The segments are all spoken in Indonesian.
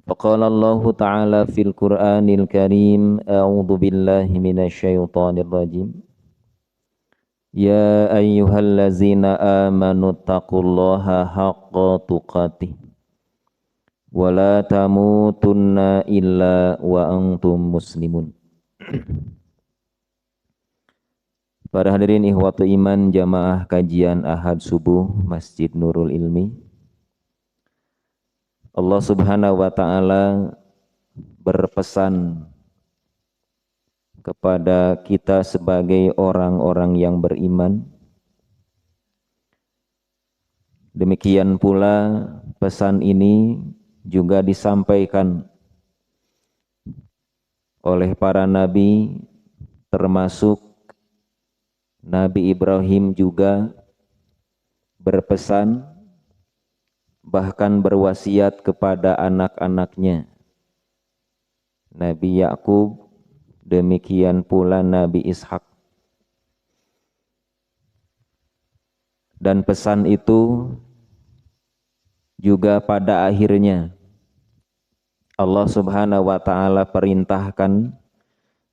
Faqala Allah Ta'ala fil Qur'anil Karim, a'udzu billahi minasyaitonir rajim. Ya ayyuhallazina amanu taqullaha haqqa tuqatih wa la tamutunna illa wa antum muslimun. Para hadirin ikhwatu iman jamaah kajian Ahad Subuh Masjid Nurul Ilmi, Allah Subhanahu wa Ta'ala berpesan kepada kita sebagai orang-orang yang beriman. Demikian pula pesan ini juga disampaikan oleh para nabi, termasuk Nabi Ibrahim juga berpesan, bahkan berwasiat kepada anak-anaknya. Nabi Yakub, demikian pula Nabi Ishak. Dan pesan itu juga pada akhirnya Allah Subhanahu wa Ta'ala perintahkan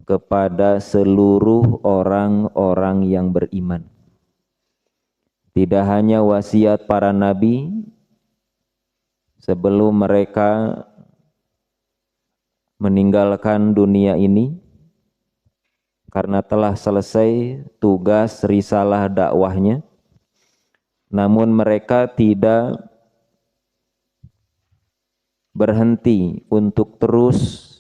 kepada seluruh orang-orang yang beriman. Tidak hanya wasiat para nabi sebelum mereka meninggalkan dunia ini, karena telah selesai tugas risalah dakwahnya, namun mereka tidak berhenti untuk terus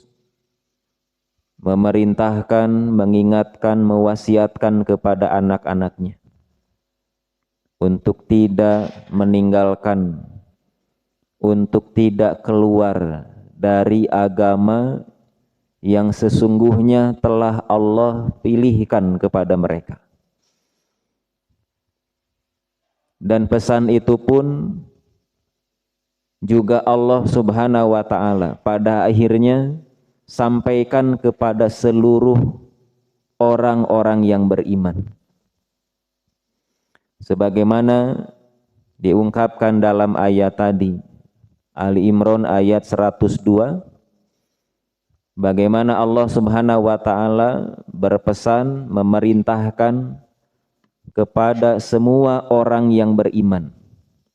memerintahkan, mengingatkan, mewasiatkan kepada anak-anaknya untuk tidak meninggalkan, untuk tidak keluar dari agama yang sesungguhnya telah Allah pilihkan kepada mereka. Dan pesan itu pun juga Allah Subhanahu wa Ta'ala pada akhirnya sampaikan kepada seluruh orang-orang yang beriman. Sebagaimana diungkapkan dalam ayat tadi, Ali Imran ayat 102, bagaimana Allah Subhanahu wa Ta'ala berpesan, memerintahkan kepada semua orang yang beriman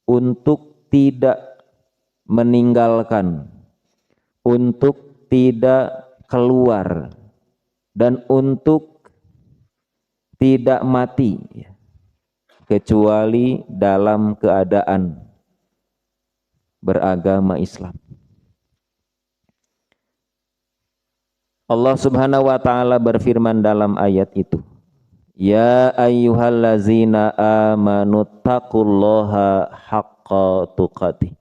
untuk tidak meninggalkan, untuk tidak keluar, dan untuk tidak mati kecuali dalam keadaan beragama Islam. Allah Subhanahu wa Ta'ala berfirman dalam ayat itu, Ya ayyuhallazina amanu taqullaha haqqa tuqatih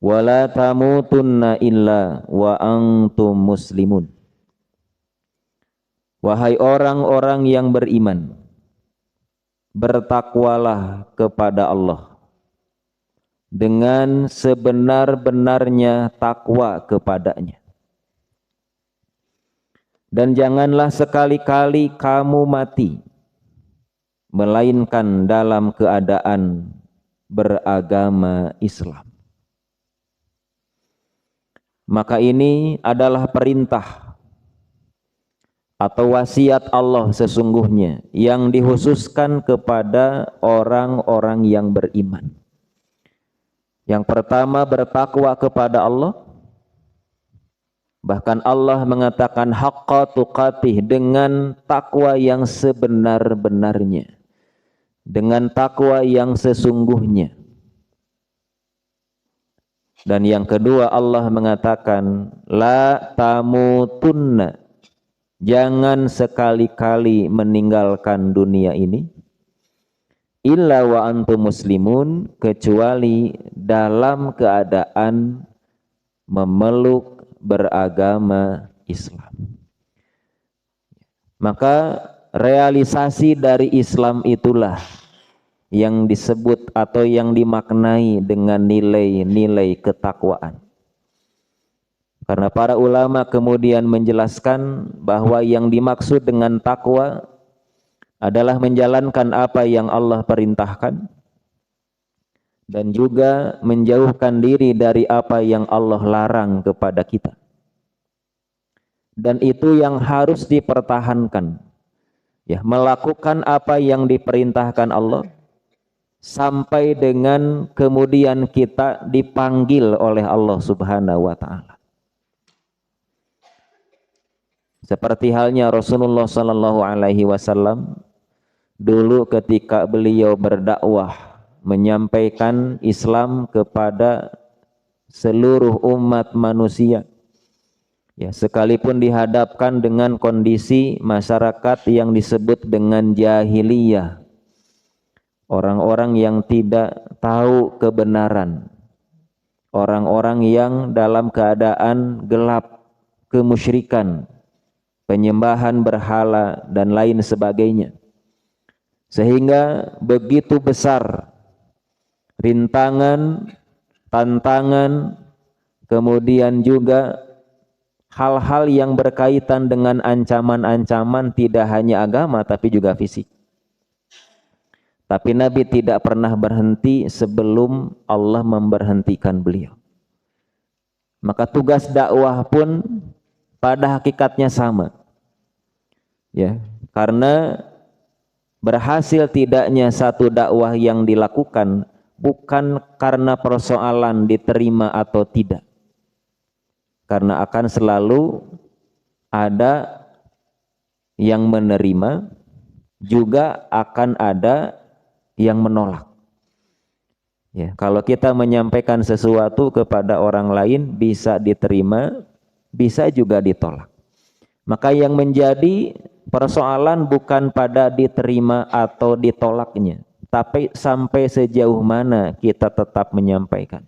wa la tamutunna illa wa antum muslimun. Wahai orang-orang yang beriman, bertakwalah kepada Allah dengan sebenar-benarnya takwa kepadanya. Dan janganlah sekali-kali kamu mati melainkan dalam keadaan beragama Islam. Maka ini adalah perintah atau wasiat Allah sesungguhnya yang dikhususkan kepada orang-orang yang beriman. Yang pertama, bertakwa kepada Allah. Bahkan Allah mengatakan haqqa tuqatih, dengan takwa yang sebenar-benarnya, dengan takwa yang sesungguhnya. Dan yang kedua, Allah mengatakan la tamutunna, jangan sekali-kali meninggalkan dunia ini, illa wa antum muslimun, kecuali dalam keadaan memeluk beragama Islam. Maka realisasi dari Islam itulah yang disebut atau yang dimaknai dengan nilai-nilai ketakwaan. Karena para ulama kemudian menjelaskan bahwa yang dimaksud dengan takwa adalah menjalankan apa yang Allah perintahkan dan juga menjauhkan diri dari apa yang Allah larang kepada kita. Dan itu yang harus dipertahankan. Ya, melakukan apa yang diperintahkan Allah sampai dengan kemudian kita dipanggil oleh Allah Subhanahu wa taala. Seperti halnya Rasulullah sallallahu alaihi wasallam dulu ketika beliau berdakwah menyampaikan Islam kepada seluruh umat manusia. Ya, sekalipun dihadapkan dengan kondisi masyarakat yang disebut dengan jahiliyah, orang-orang yang tidak tahu kebenaran, orang-orang yang dalam keadaan gelap, kemusyrikan, penyembahan berhala dan lain sebagainya, sehingga begitu besar rintangan, tantangan, kemudian juga hal-hal yang berkaitan dengan ancaman-ancaman tidak hanya agama tapi juga fisik. Tapi Nabi tidak pernah berhenti sebelum Allah memberhentikan beliau. Maka tugas dakwah pun pada hakikatnya sama. Ya, karena berhasil tidaknya satu dakwah yang dilakukan bukan karena persoalan diterima atau tidak. Karena akan selalu ada yang menerima, juga akan ada yang menolak. Ya, kalau kita menyampaikan sesuatu kepada orang lain bisa diterima, bisa juga ditolak. Maka yang menjadi persoalan bukan pada diterima atau ditolaknya, tapi sampai sejauh mana kita tetap menyampaikan.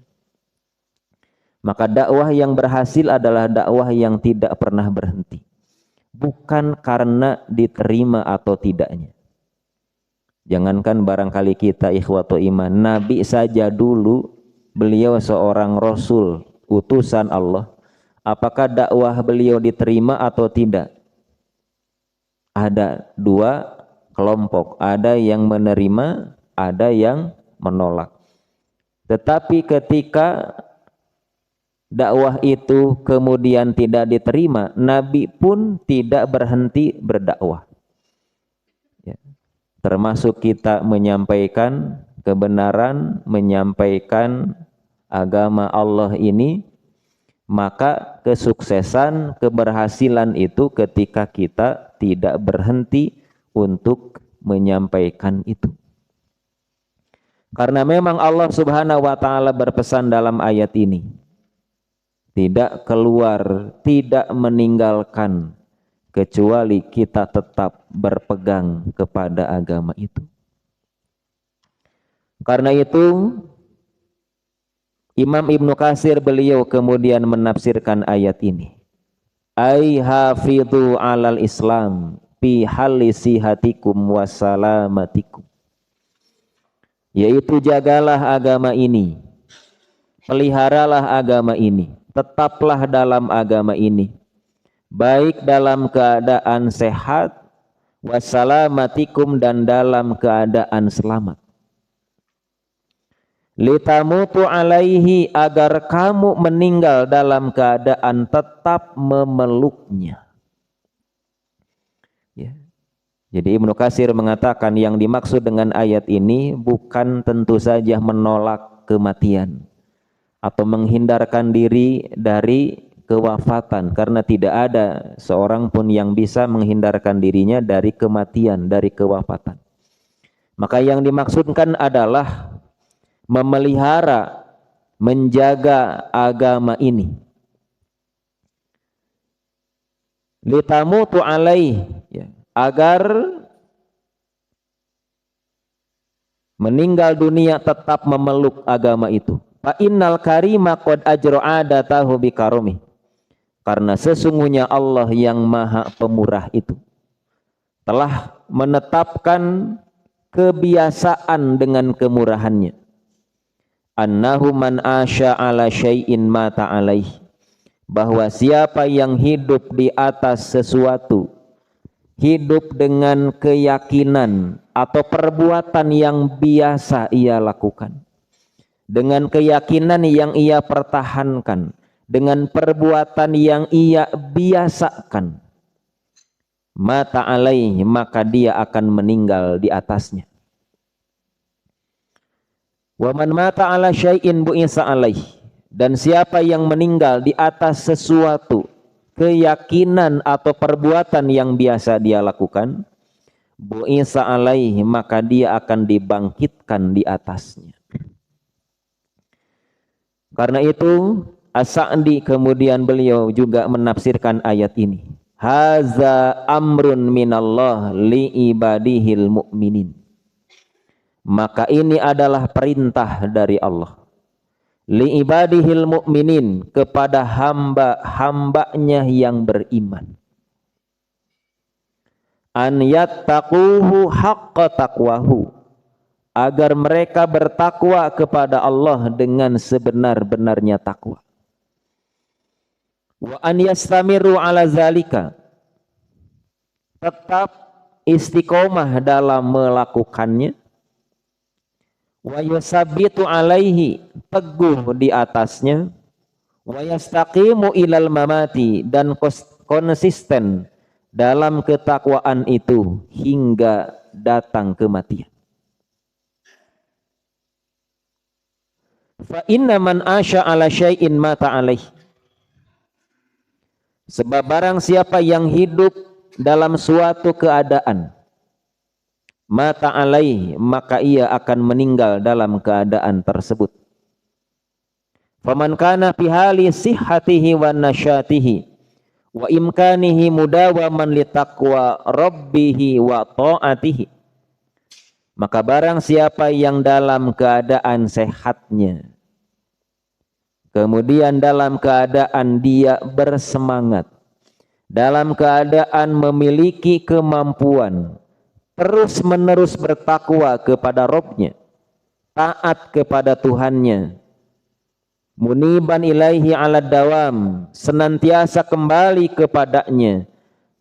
Maka dakwah yang berhasil adalah dakwah yang tidak pernah berhenti. Bukan karena diterima atau tidaknya. Jangankan barangkali kita ikhwatu iman, Nabi saja dulu beliau seorang Rasul, utusan Allah. Apakah dakwah beliau diterima atau tidak? Ada dua kelompok, ada yang menerima, ada yang menolak. Tetapi ketika dakwah itu kemudian tidak diterima, Nabi pun tidak berhenti berdakwah. Ya. Termasuk kita menyampaikan kebenaran, menyampaikan agama Allah ini, maka kesuksesan, keberhasilan itu ketika kita tidak berhenti untuk menyampaikan itu. Karena memang Allah Subhanahu wa taala berpesan dalam ayat ini, tidak keluar, tidak meninggalkan, kecuali kita tetap berpegang kepada agama itu. Karena itu Imam Ibnu Katsir beliau kemudian menafsirkan ayat ini. Ai hafidhu alal Islam fi halli sihatikum wassalamatikum. Yaitu jagalah agama ini, peliharalah agama ini, tetaplah dalam agama ini, baik dalam keadaan sehat, wassalamatikum, dan dalam keadaan selamat. Litamutu alaihi, agar kamu meninggal dalam keadaan tetap memeluknya. Ya. Jadi Ibnu Katsir mengatakan yang dimaksud dengan ayat ini bukan tentu saja menolak kematian atau menghindarkan diri dari kewafatan, karena tidak ada seorang pun yang bisa menghindarkan dirinya dari kematian, dari kewafatan. Maka yang dimaksudkan adalah memelihara, menjaga agama ini. Litamutu alaih, ya, agar meninggal dunia tetap memeluk agama itu. Fa innal karima qad ajra'adatahu bikarumi. Karena sesungguhnya Allah yang maha pemurah itu telah menetapkan kebiasaan dengan kemurahannya. Annahu man asya ala syai'in mata alaih. Bahwa siapa yang hidup di atas sesuatu, hidup dengan keyakinan atau perbuatan yang biasa ia lakukan, dengan keyakinan yang ia pertahankan, dengan perbuatan yang ia biasakan, mata alaihi, maka dia akan meninggal di atasnya. Wa man mata ala syai'in bu'isa alaihi, dan siapa yang meninggal di atas sesuatu keyakinan atau perbuatan yang biasa dia lakukan, bu'isa alaihi, maka dia akan dibangkitkan di atasnya. Karena itu As-Sa'di kemudian beliau juga menafsirkan ayat ini, haza amrun minallah li ibadihil mu'minin, maka ini adalah perintah dari Allah li ibadihil mu'minin, kepada hamba-hambanya yang beriman, an yattaquhu haqqa taqwahu, agar mereka bertakwa kepada Allah dengan sebenar-benarnya takwa. Wa an yastamiru ala zalika, tetap istiqomah dalam melakukannya. Wa yusabbitu alaihi, teguh di atasnya. Wa yastaqimu ilal mamati, dan konsisten dalam ketakwaan itu hingga datang kematian. Fa inna man asya ala syai'in mata alaih, sebab barang siapa yang hidup dalam suatu keadaan, mata alaih, maka ia akan meninggal dalam keadaan tersebut. Faman kana fi hali sihhatihi wa nasyatihi wa imkanihi mudawaman li taqwa rabbihi wa ta'atihi, maka barang siapa yang dalam keadaan sehatnya, kemudian dalam keadaan dia bersemangat, dalam keadaan memiliki kemampuan terus menerus bertakwa kepada Rabb-Nya, taat kepada Tuhannya, muniban ilaihi ala dawam, senantiasa kembali kepadanya,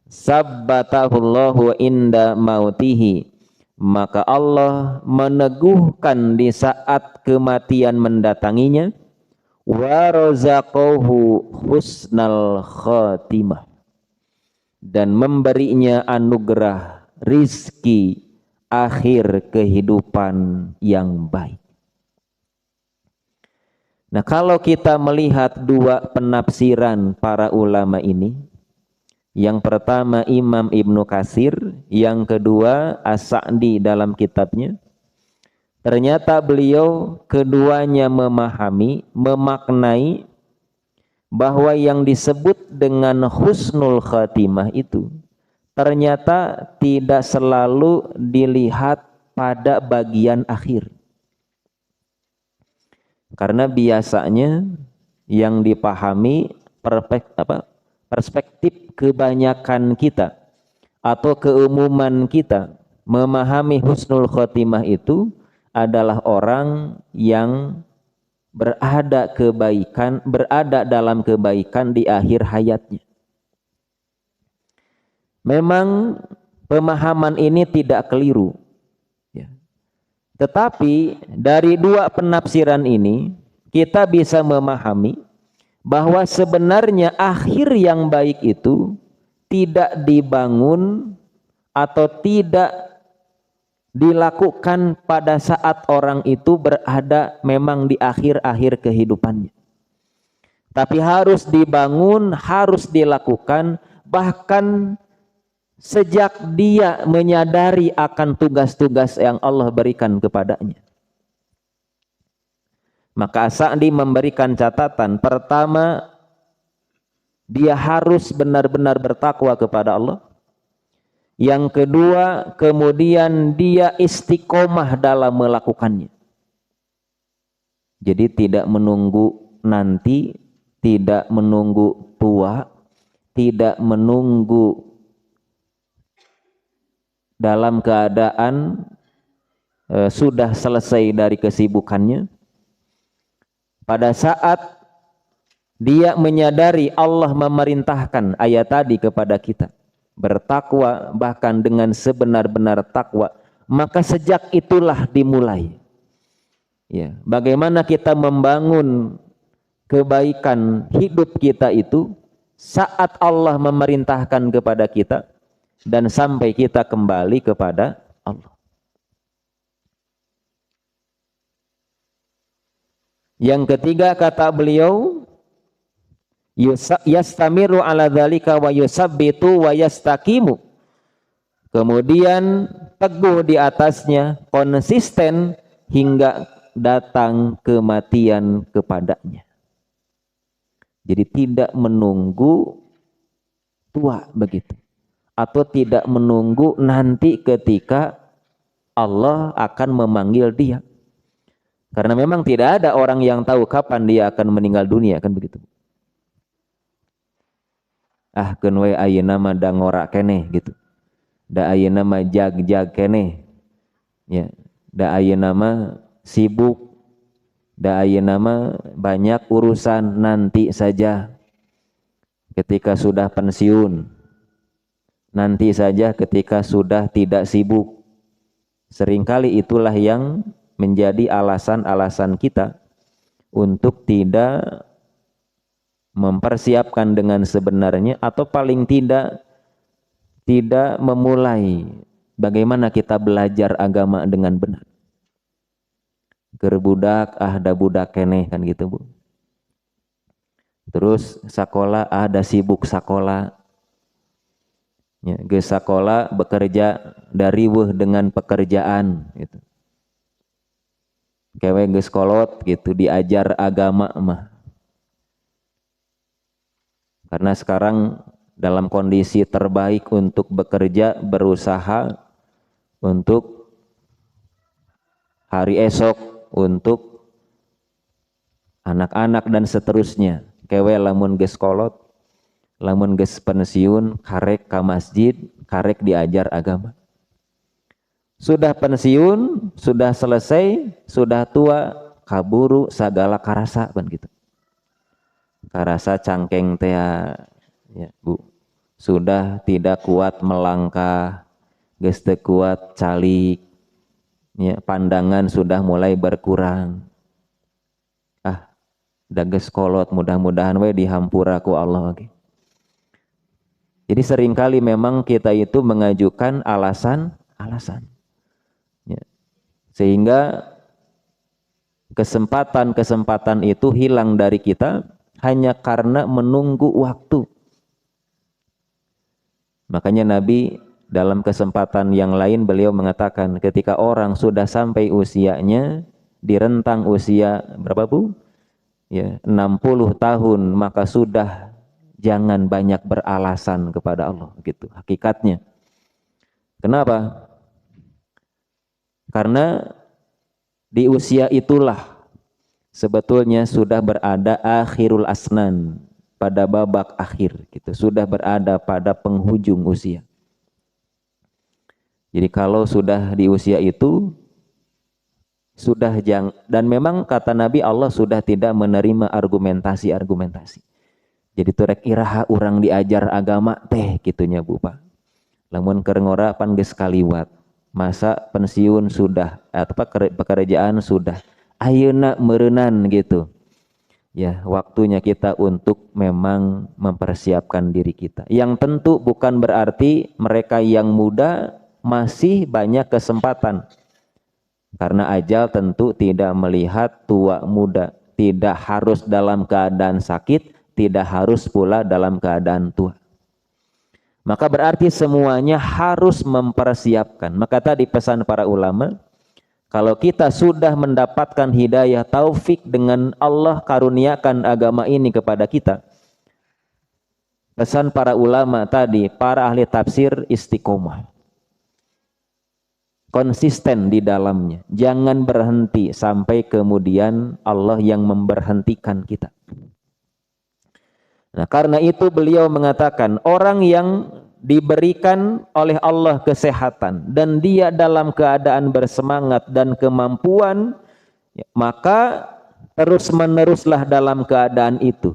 sabbatahullahu inda mautihi, maka Allah meneguhkan di saat kematian mendatanginya, wa razaqahu husnal khatimah, dan memberinya anugerah rizki akhir kehidupan yang baik. Nah, kalau kita melihat dua penafsiran para ulama ini, yang pertama Imam Ibnu Katsir, yang kedua As-Sa'di dalam kitabnya, ternyata beliau keduanya memahami, memaknai bahwa yang disebut dengan husnul khatimah itu ternyata tidak selalu dilihat pada bagian akhir. Karena biasanya yang dipahami perspektif kebanyakan kita atau keumuman kita memahami husnul khotimah itu adalah orang yang berada dalam kebaikan di akhir hayatnya. Memang pemahaman ini tidak keliru, ya. Tetapi dari dua penafsiran ini kita bisa memahami bahwa sebenarnya akhir yang baik itu tidak dibangun atau tidak dilakukan pada saat orang itu berada memang di akhir-akhir kehidupannya. Tapi harus dibangun, harus dilakukan bahkan sejak dia menyadari akan tugas-tugas yang Allah berikan kepadanya. Maka As-Sa'di memberikan catatan, pertama, dia harus benar-benar bertakwa kepada Allah. Yang kedua, kemudian dia istiqomah dalam melakukannya. Jadi tidak menunggu nanti, tidak menunggu tua, tidak menunggu dalam keadaan sudah selesai dari kesibukannya. Pada saat dia menyadari Allah memerintahkan ayat tadi kepada kita, bertakwa bahkan dengan sebenar-benar takwa, maka sejak itulah dimulai Ya, bagaimana kita membangun kebaikan hidup kita itu saat Allah memerintahkan kepada kita dan sampai kita kembali kepada Allah. Yang ketiga kata beliau, yastamiru ala dzalika wa yusabbitu wa yastaqimu. Kemudian teguh di atasnya, konsisten hingga datang kematian kepadanya. Jadi tidak menunggu tua begitu, atau tidak menunggu nanti ketika Allah akan memanggil dia. Karena memang tidak ada orang yang tahu kapan dia akan meninggal dunia, kan begitu. Ah keun we ayeuna mah da ngora keneh gitu. Da ayeuna mah jag-jag keneh. Ya, da ayeuna mah sibuk. Da ayeuna mah banyak urusan, nanti saja ketika sudah pensiun. Nanti saja ketika sudah tidak sibuk. Seringkali itulah yang menjadi alasan-alasan kita untuk tidak mempersiapkan dengan sebenarnya, atau paling tidak memulai bagaimana kita belajar agama dengan benar. Keur budak da budak keneh kan gitu, Bu. Terus sakola ada sibuk sakola. Ya, geus sakola bekerja dari weuh dengan pekerjaan gitu. Kewe geus kolot gitu diajar agama mah. Karena sekarang dalam kondisi terbaik untuk bekerja, berusaha untuk hari esok, untuk anak-anak dan seterusnya. Kewe lamun geus kolot, lamun geus pensiun, karek ka masjid, karek diajar agama. Sudah pensiun, sudah selesai, sudah tua, kaburu sagala karasa kan gitu. Karasa cangkeng teh ya, Bu. Sudah tidak kuat melangkah, geus teu kuat calik. Ya, pandangan sudah mulai berkurang. Ah, da geus kolot, mudah-mudahan we dihampura ku Allah ge. Jadi seringkali memang kita itu mengajukan alasan-alasan. Ya. Sehingga kesempatan-kesempatan itu hilang dari kita hanya karena menunggu waktu. Makanya Nabi dalam kesempatan yang lain beliau mengatakan, ketika orang sudah sampai usianya di rentang usia berapa, Bu? Ya, 60 tahun, maka sudah jangan banyak beralasan kepada Allah gitu hakikatnya. Kenapa? Karena di usia itulah sebetulnya sudah berada akhirul asnan, pada babak akhir gitu, sudah berada pada penghujung usia. Jadi kalau sudah di usia itu sudah dan memang kata Nabi, Allah sudah tidak menerima argumentasi. Jadi turek iraha urang diajar agama teh gitunya, Bu Pak. Lamun keur ngora pan geus kaliwat. Masa pensiun sudah atau pekerjaan sudah. Ayeuna meureunnan gitu. Ya, waktunya kita untuk memang mempersiapkan diri kita. Yang tentu bukan berarti mereka yang muda masih banyak kesempatan. Karena ajal tentu tidak melihat tua muda. Tidak harus dalam keadaan sakit, tidak harus pula dalam keadaan tua. Maka berarti semuanya harus mempersiapkan. Maka tadi pesan para ulama, kalau kita sudah mendapatkan hidayah taufik dengan Allah karuniakan agama ini kepada kita, pesan para ulama tadi, para ahli tafsir, istiqomah, konsisten di dalamnya, jangan berhenti sampai kemudian Allah yang memberhentikan kita. Nah, karena itu beliau mengatakan, orang yang diberikan oleh Allah kesehatan dan dia dalam keadaan bersemangat dan kemampuan, maka terus meneruslah dalam keadaan itu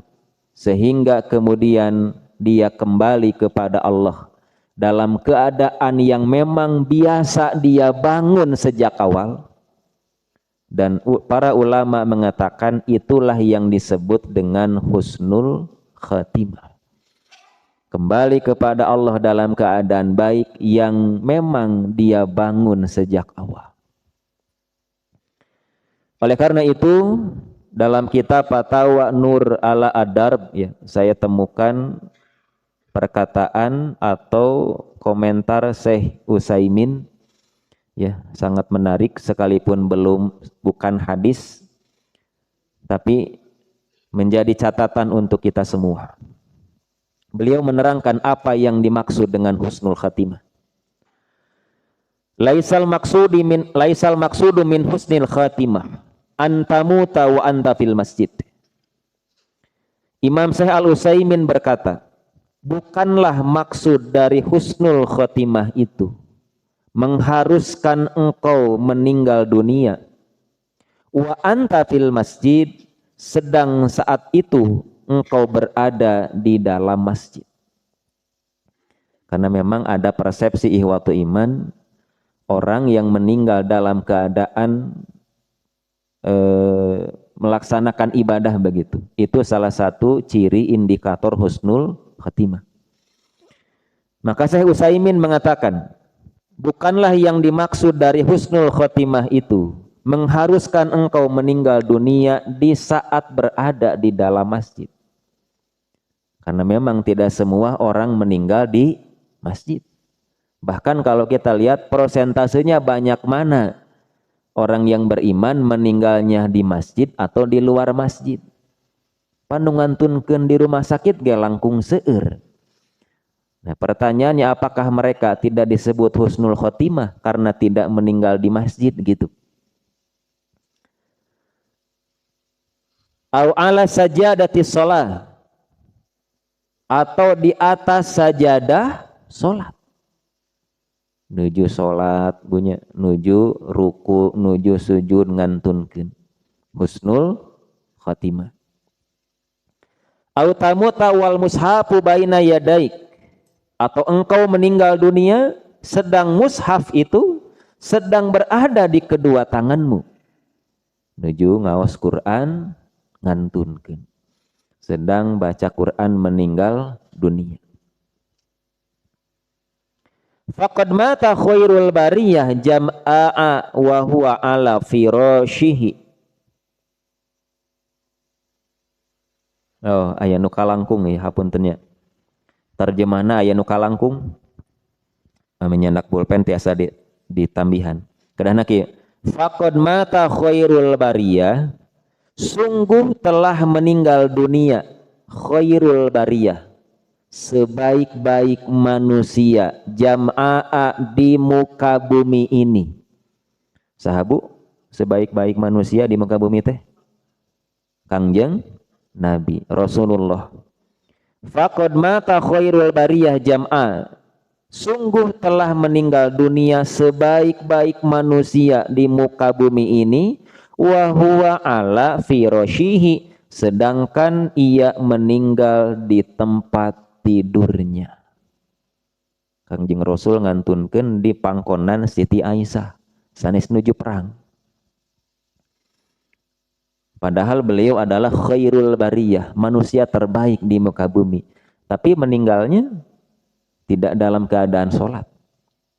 sehingga kemudian dia kembali kepada Allah dalam keadaan yang memang biasa dia bangun sejak awal, Dan para ulama mengatakan itulah yang disebut dengan husnul khatimah. Kembali kepada Allah dalam keadaan baik yang memang dia bangun sejak awal. Oleh karena itu, dalam kitab Fatawa Nur ala Ad-Darb ya, saya temukan perkataan atau komentar Syekh Utsaimin ya, sangat menarik sekalipun bukan hadis, tapi menjadi catatan untuk kita semua. Beliau menerangkan apa yang dimaksud dengan husnul khatimah. Laisal maksudu min husnil khatimah antamuta wa anta fil masjid. Imam Syekh Al-Utsaimin berkata, bukanlah maksud dari husnul khatimah itu mengharuskan engkau meninggal dunia wa anta fil masjid, sedang saat itu engkau berada di dalam masjid. Karena memang ada persepsi ihwatu iman, orang yang meninggal dalam keadaan melaksanakan ibadah begitu, itu salah satu ciri indikator husnul khatimah. Maka Syekh Utsaimin mengatakan, bukanlah yang dimaksud dari husnul khatimah itu mengharuskan engkau meninggal dunia di saat berada di dalam masjid. Karena memang tidak semua orang meninggal di masjid. Bahkan kalau kita lihat prosentasenya banyak mana orang yang beriman meninggalnya di masjid atau di luar masjid. Panungantunkeun di rumah sakit ge langkung seueur. Nah, pertanyaannya, apakah mereka tidak disebut husnul khotimah karena tidak meninggal di masjid gitu? Au ala sajadati shalah, atau di atas sajadah salat. Nuju salat punya, nuju ruku, nuju sujud ngantunkeun. Husnul khotimah. Au tamuta wal mushafu baina yadaik, atau engkau meninggal dunia sedang mushaf itu sedang berada di kedua tanganmu. Nuju ngaos Quran ngantunkeun. Sedang baca Quran meninggal dunia. Faqad mata khairul bariyah jam'a wa huwa ala firashihi. Oh, aya nu kalangkung ya, hapunten nya. Terjemahna aya nu kalangkung. Menyenak pulpen tiasa ditambihan. Kedahna kieu. Faqad mata khairul bariyah, sungguh telah meninggal dunia khairul bariyah, sebaik-baik manusia, jam'a di muka bumi ini. Sahabu, sebaik-baik manusia di muka bumi teh Kangjeng Nabi Rasulullah. Faqad mata khairul bariyah jam'a, sungguh telah meninggal dunia sebaik-baik manusia di muka bumi ini, wa huwa ala firashihi, sedangkan ia meninggal di tempat tidurnya. Kangjeng Rasul ngantunkeun di pangkonan Siti Aisyah sanes nuju perang. Padahal beliau adalah khairul bariyah, manusia terbaik di muka bumi, tapi meninggalnya tidak dalam keadaan sholat,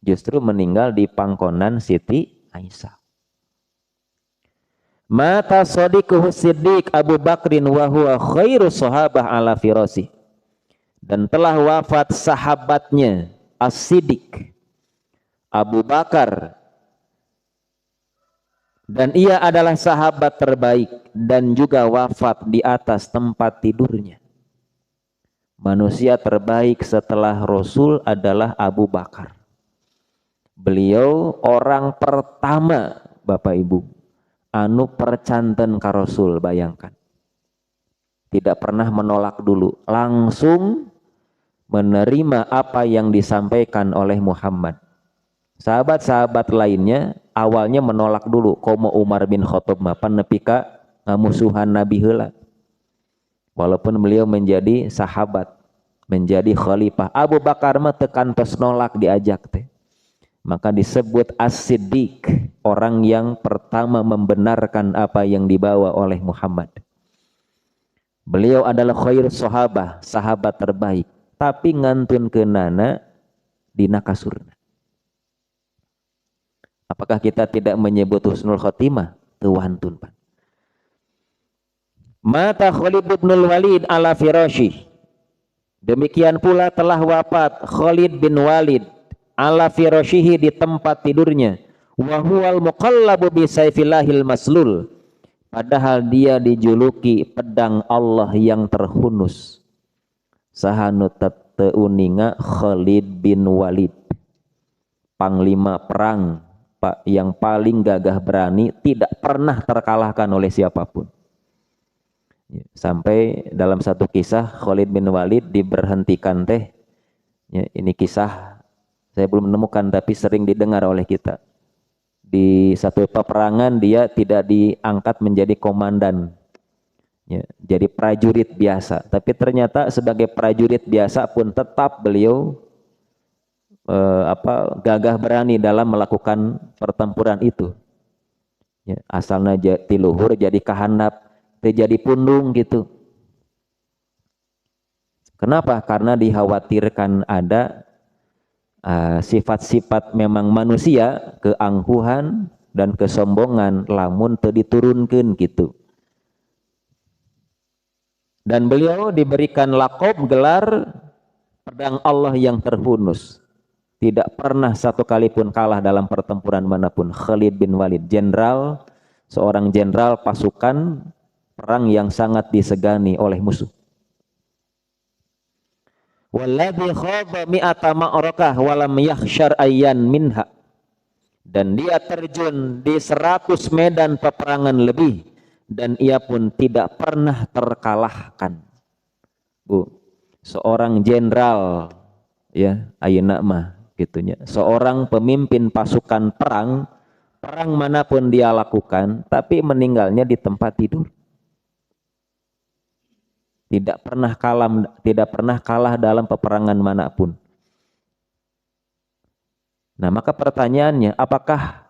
justru meninggal di pangkonan Siti Aisyah. Mata sadiquhu Siddiq Abu Bakrin wa huwa khairu sahabah ala firasi, dan telah wafat sahabatnya As-Siddiq Abu Bakar, dan ia adalah sahabat terbaik dan juga wafat di atas tempat tidurnya. Manusia terbaik setelah Rasul adalah Abu Bakar. Beliau orang pertama, Bapak Ibu, anu percanten ka Rasul, bayangkan. Tidak pernah menolak dulu, langsung menerima apa yang disampaikan oleh Muhammad. Sahabat-sahabat lainnya awalnya menolak dulu, komo Umar bin Khattab mapan nepi ka ngamusuhan Nabi heula. Walaupun beliau menjadi sahabat, menjadi khalifah, Abu Bakar mah teu kantos nolak diajak teh. maka disebut as-siddiq, orang yang pertama membenarkan apa yang dibawa oleh Muhammad. Beliau adalah khair sahabah, sahabat terbaik, tapi ngantun kenana dina kasurna. Apakah kita tidak menyebut husnul khotimah? Tuwantun pan. Mata Khalid bin Walid ala firashi. Demikian pula telah wafat Khalid bin Walid ala firashihi, di tempat tidurnya. Wa huwal muqallabu bi sayfillahil maslul, padahal dia dijuluki pedang Allah yang terhunus. Sahanu teuninga Khalid bin Walid, panglima perang yang paling gagah berani, tidak pernah terkalahkan oleh siapapun. Sampai dalam satu kisah Khalid bin Walid diberhentikan teh, ya, ini kisah saya belum menemukan tapi sering didengar oleh kita. Di satu peperangan dia tidak diangkat menjadi komandan, ya, jadi prajurit biasa. Tapi ternyata sebagai prajurit biasa pun tetap beliau gagah berani dalam melakukan pertempuran itu. Ya, asalnya ti luhur jadi kahandap, jadi pundung gitu. Kenapa? Karena dikhawatirkan ada sifat-sifat memang manusia, keangkuhan dan kesombongan lamun teu diturunkeun gitu. Dan beliau diberikan laqab gelar pedang Allah yang terhunus. Tidak pernah satu kali pun kalah dalam pertempuran manapun. Khalid bin Walid, jenderal, seorang jenderal pasukan perang yang sangat disegani oleh musuh. Walladzi khadha mi'ata ma'rakah wa lam yakhshar ayyan minha, dan dia terjun di 100 medan peperangan lebih dan ia pun tidak pernah terkalahkan. Bu, seorang jenderal, ya, ayeuna mah gitunya, seorang pemimpin pasukan perang manapun dia lakukan, tapi meninggalnya di tempat tidur. Tidak pernah kalah dalam peperangan manapun. Nah, maka pertanyaannya, apakah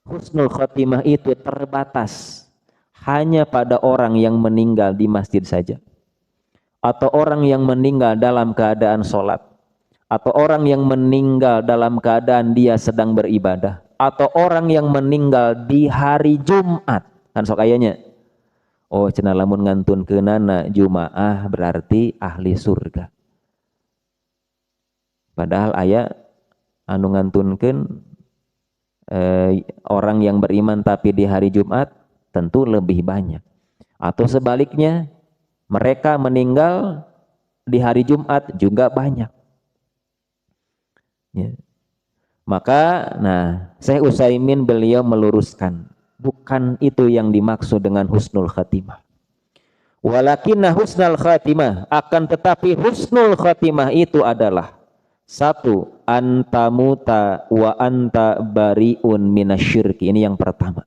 husnul khotimah itu terbatas hanya pada orang yang meninggal di masjid saja? Atau orang yang meninggal dalam keadaan sholat? Atau orang yang meninggal dalam keadaan dia sedang beribadah? Atau orang yang meninggal di hari Jumat? Kan sok ayanya, oh cenah lamun ngantun keunana Jumaah berarti ahli surga. Padahal aya anu ngantunkeun orang yang beriman tapi di hari Jumat tentu lebih banyak. Atau sebaliknya, mereka meninggal di hari Jumat juga banyak. Ya. Maka, Syekh Utsaimin beliau meluruskan, bukan itu yang dimaksud dengan husnul khatimah. Walakinna husnul khatimah, akan tetapi husnul khatimah itu adalah satu, anta muta wa anta bariun minasyirki. Ini yang pertama.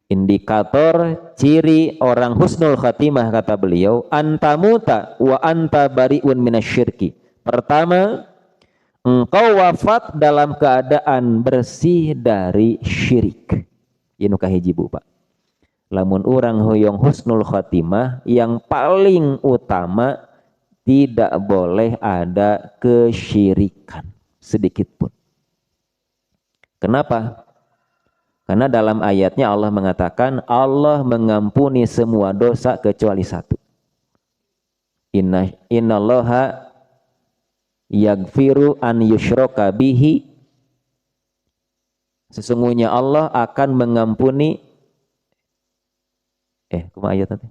Indikator ciri orang husnul khatimah kata beliau, anta muta wa anta bariun minasyirki. Pertama, engkau wafat dalam keadaan bersih dari syirik. Ini kahiji bu Pak. Lamun orang hoyong husnul khatimah, yang paling utama tidak boleh ada kesyirikan sedikit pun. Kenapa? Karena dalam ayatnya Allah mengatakan Allah mengampuni semua dosa kecuali satu. Innallaha yaghfiru an yushraka bihi, sesungguhnya Allah akan mengampuni kumaha ayat tadi?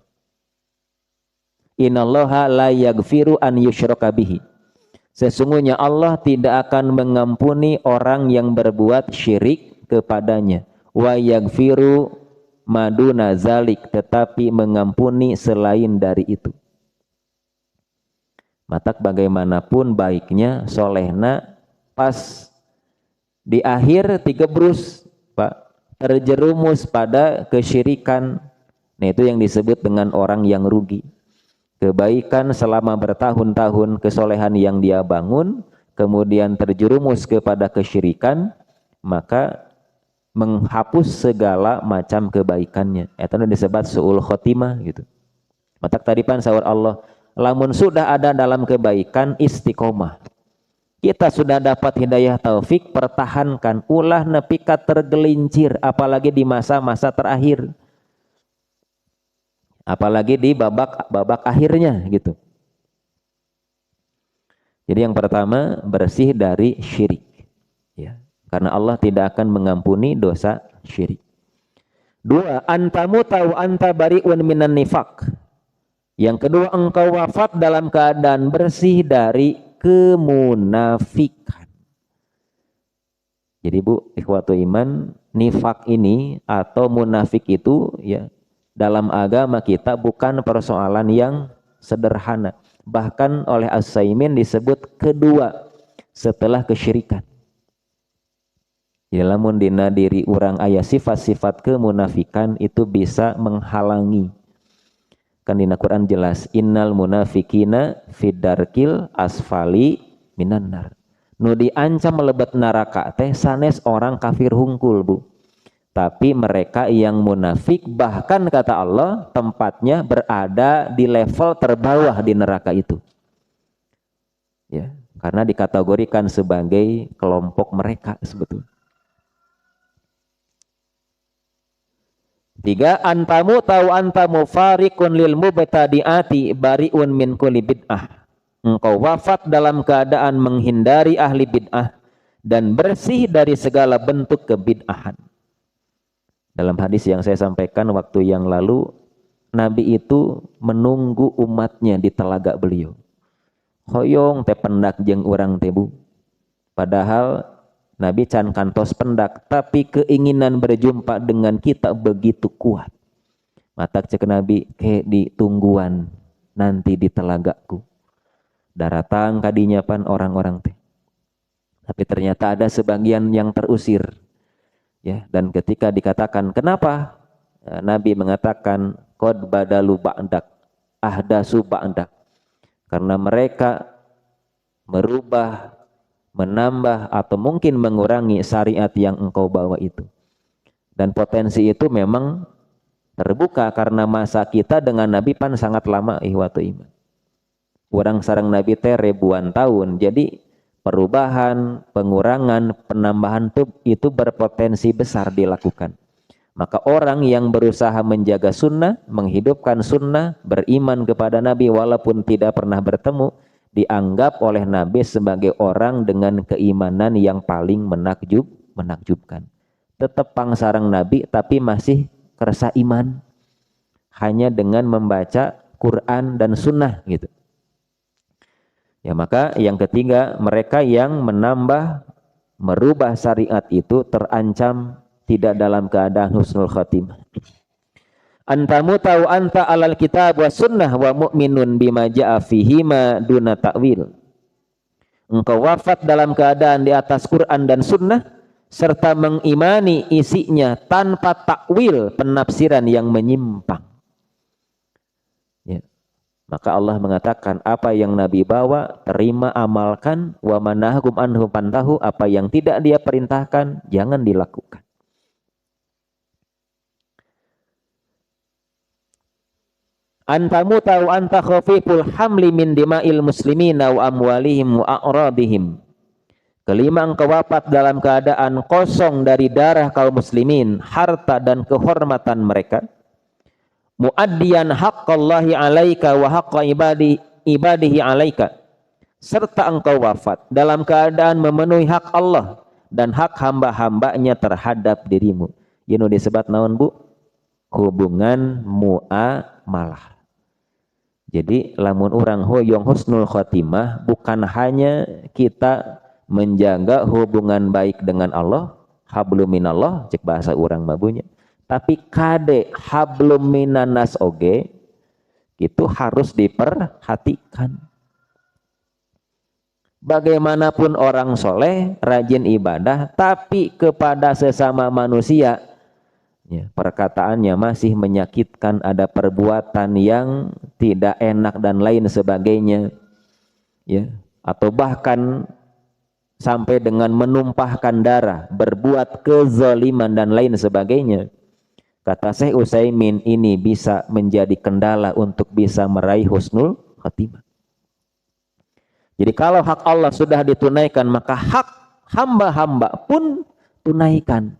Innallaha la yaghfiru an yushraka bihi, sesungguhnya Allah tidak akan mengampuni orang yang berbuat syirik kepadanya. Wa yaghfiru maduna zalik, tetapi mengampuni selain dari itu. Matak bagaimanapun baiknya solehna, pas di akhir digebrus Pak, terjerumus pada kesyirikan. Nah itu yang disebut dengan orang yang rugi. Kebaikan selama bertahun-tahun, kesolehan yang dia bangun, kemudian terjerumus kepada kesyirikan, maka menghapus segala macam kebaikannya. Itu disebut su'ul khotimah gitu. Matak tadi pan sahur Allah, lamun sudah ada dalam kebaikan istiqomah. Kita sudah dapat hidayah taufik, pertahankan, ulah nepi ka tergelincir, apalagi di masa-masa terakhir. Apalagi di babak akhirnya gitu. Jadi yang pertama, bersih dari syirik. Ya. Karena Allah tidak akan mengampuni dosa syirik. 2, antamu tahu anta bari'un minan nifaq. Yang kedua, engkau wafat dalam keadaan bersih dari kemunafikan. Jadi Bu, ikhwatu iman, nifak ini atau munafik itu ya dalam agama kita bukan persoalan yang sederhana. Bahkan oleh As-Saimin disebut kedua setelah kesyirikan. Jadi lamun dina diri orang aya sifat-sifat kemunafikan itu bisa menghalangi. Kan dina Quran jelas, innal munafikina fiddarkil asfali minan nar. Nu diancam melebet neraka teh sanes orang kafir hungkul Bu. Tapi mereka yang munafik bahkan kata Allah tempatnya berada di level terbawah di neraka itu. Ya, karena dikategorikan sebagai kelompok mereka sebetulnya. 3, antamu tahu antamu fariqun lil mubtadi'ati bari'un min kulli bid'ah. Engkau wafat dalam keadaan menghindari ahli bid'ah dan bersih dari segala bentuk kebid'ahan. Dalam hadis yang saya sampaikan waktu yang lalu, Nabi itu menunggu umatnya di telaga beliau. Hoyong teh pendak jeung urang teh Bu. Padahal Nabi can kantos pendak, tapi keinginan berjumpa dengan kita begitu kuat. Matak cek Nabi, ke ditungguan nanti di telagaku. Daratang kadinya pan orang-orang teh. Tapi ternyata ada sebagian yang terusir. Ya, dan ketika dikatakan, kenapa? Nabi mengatakan, qad badalu ba'dak, ahdasu ba'dak. Karena mereka merubah, menambah atau mungkin mengurangi syariat yang engkau bawa itu. Dan potensi itu memang terbuka karena masa kita dengan Nabi pan sangat lama ihwatu iman. Orang sareng Nabi teh ribuan tahun. Jadi perubahan, pengurangan, penambahan itu berpotensi besar dilakukan. Maka orang yang berusaha menjaga sunnah, menghidupkan sunnah, beriman kepada Nabi walaupun tidak pernah bertemu, dianggap oleh Nabi sebagai orang dengan keimanan yang paling menakjubkan. Tetap pangsarang Nabi tapi masih kerasa iman hanya dengan membaca Quran dan sunnah gitu. Ya, maka yang ketiga, mereka yang menambah, merubah syariat itu terancam tidak dalam keadaan husnul khatimah. Antamu tahu anta alal kitab wa sunnah wa mu'minun bima ja'a fihima duna ta'wil. Engkau wafat dalam keadaan di atas Quran dan sunnah serta mengimani isinya tanpa takwil, penafsiran yang menyimpang. Ya. Maka Allah mengatakan apa yang Nabi bawa terima, amalkan, wa manahum anhu pantahu, apa yang tidak dia perintahkan jangan dilakukan. Antamu tahu anta khafiful hamli min dima'il muslimina wa amwalihim wa a'radihim. Kelima, engkau wafat dalam keadaan kosong dari darah kaum muslimin, harta dan kehormatan mereka. Muaddiyan haqqallahi alaika wa haqqa ibadihi alaika. Serta engkau wafat dalam keadaan memenuhi hak Allah dan hak hamba-hambanya terhadap dirimu. Ini disebut naon Bu? Hubungan muamalah. Jadi lamun orang hoyong husnul khotimah bukan hanya kita menjaga hubungan baik dengan Allah, hablum minallah cek bahasa orang mabunya, tapi kade hablum minanas oge itu harus diperhatikan. Bagaimanapun orang soleh, rajin ibadah, tapi kepada sesama manusia ya, perkataannya masih menyakitkan, ada perbuatan yang tidak enak dan lain sebagainya ya, atau bahkan sampai dengan menumpahkan darah, berbuat kezaliman dan lain sebagainya, kata Syekh Utsaimin, ini bisa menjadi kendala untuk bisa meraih husnul khatimah. Jadi kalau hak Allah sudah ditunaikan, maka hak hamba-hamba pun tunaikan.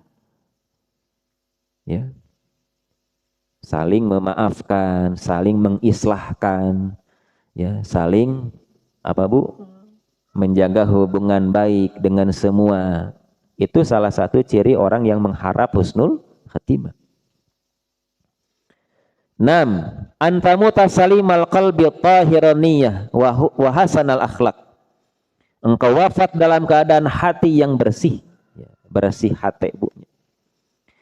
Ya. Saling memaafkan, saling mengislahkan, ya, saling apa Bu? Menjaga hubungan baik dengan semua. Itu salah satu ciri orang yang mengharap husnul khatimah. 6. Anta mutasalimal qalbi tahiraniyah wa hasanal akhlak. Engkau wafat dalam keadaan hati yang bersih, bersih hati Bu.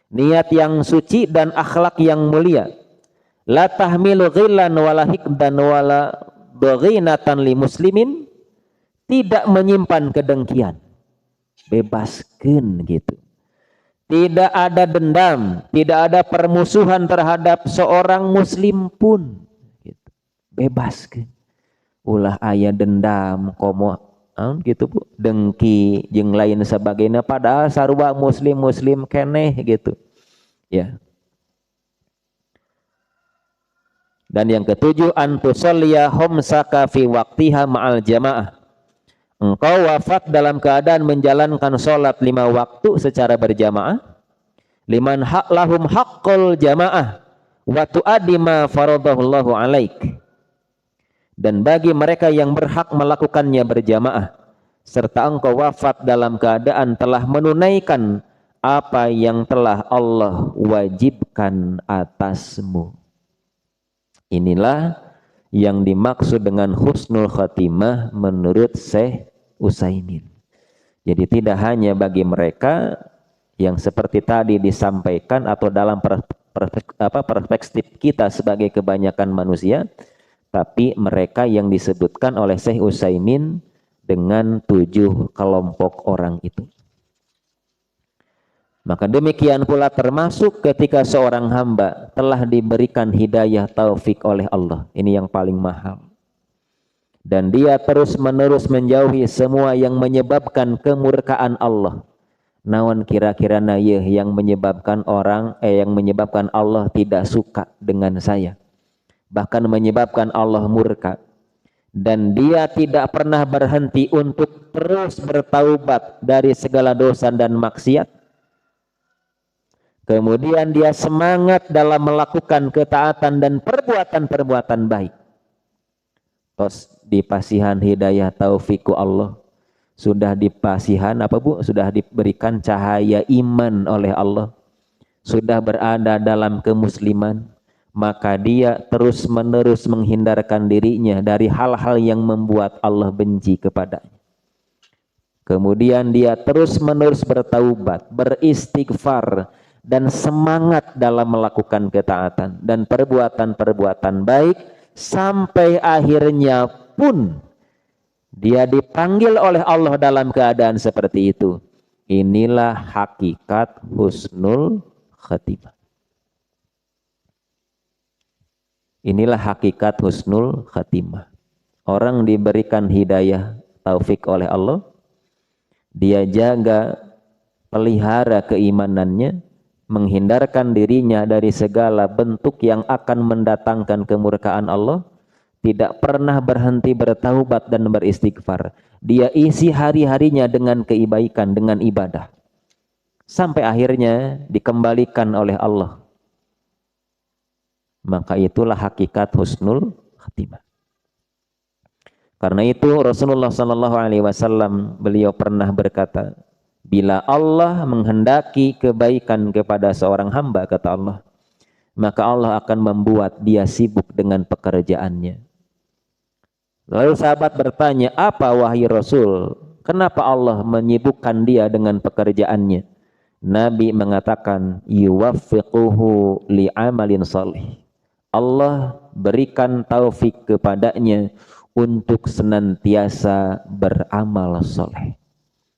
Niat yang suci dan akhlak yang mulia. La tahmilu ghillan wala hikdan wala baghinatan li muslimin. Tidak menyimpan kedengkian, bebaskan gitu. Tidak ada dendam, tidak ada permusuhan terhadap seorang muslim pun, gitu. Bebaskan. Ulah aya dendam, komo, gitu Bu, dengki, jeung lain sebagainya. Padahal sarua muslim keneh gitu, ya. Dan yang ketujuh, antusolliya homsaka fi waqtiha ma'al jamaah. Engkau wafat dalam keadaan menjalankan sholat 5 waktu secara berjamaah. Liman lahum haqqul jamaah wa tu'addi ma faradahullahu alaik. Dan bagi mereka yang berhak melakukannya berjamaah, serta engkau wafat dalam keadaan telah menunaikan apa yang telah Allah wajibkan atasmu. Inilah yang dimaksud dengan husnul khatimah menurut Syekh Utsaimin. Jadi tidak hanya bagi mereka yang seperti tadi disampaikan atau dalam perspektif kita sebagai kebanyakan manusia, tapi mereka yang disebutkan oleh Syekh Utsaimin dengan 7 kelompok orang itu. Maka demikian pula termasuk ketika seorang hamba telah diberikan hidayah taufik oleh Allah. Ini yang paling mahal. Dan dia terus-menerus menjauhi semua yang menyebabkan kemurkaan Allah. Naon kira-kira naya yang menyebabkan yang menyebabkan Allah tidak suka dengan saya. Bahkan menyebabkan Allah murka. Dan dia tidak pernah berhenti untuk terus bertaubat dari segala dosa dan maksiat. Kemudian dia semangat dalam melakukan ketaatan dan perbuatan-perbuatan baik. Terus dipasihan hidayah taufiku Allah. Sudah dipasihan apa Bu? Sudah diberikan cahaya iman oleh Allah. Sudah berada dalam kemusliman. Maka dia terus-menerus menghindarkan dirinya dari hal-hal yang membuat Allah benci kepadanya. Kemudian dia terus-menerus bertaubat, beristighfar, dan semangat dalam melakukan ketaatan dan perbuatan-perbuatan baik sampai akhirnya pun dia dipanggil oleh Allah dalam keadaan seperti itu. Inilah hakikat husnul khatimah. Inilah hakikat husnul khatimah. Orang diberikan hidayah taufik oleh Allah, dia jaga, pelihara keimanannya, menghindarkan dirinya dari segala bentuk yang akan mendatangkan kemurkaan Allah, tidak pernah berhenti bertaubat dan beristighfar. Dia isi hari-harinya dengan kebaikan, dengan ibadah. Sampai akhirnya dikembalikan oleh Allah. Maka itulah hakikat husnul khatimah. Karena itu Rasulullah SAW beliau pernah berkata, bila Allah menghendaki kebaikan kepada seorang hamba, kata Allah, maka Allah akan membuat dia sibuk dengan pekerjaannya. Lalu sahabat bertanya, apa wahai Rasul? Kenapa Allah menyibukkan dia dengan pekerjaannya? Nabi mengatakan, yuwaffiquhu li'amalin salih. Allah berikan taufik kepadanya untuk senantiasa beramal soleh.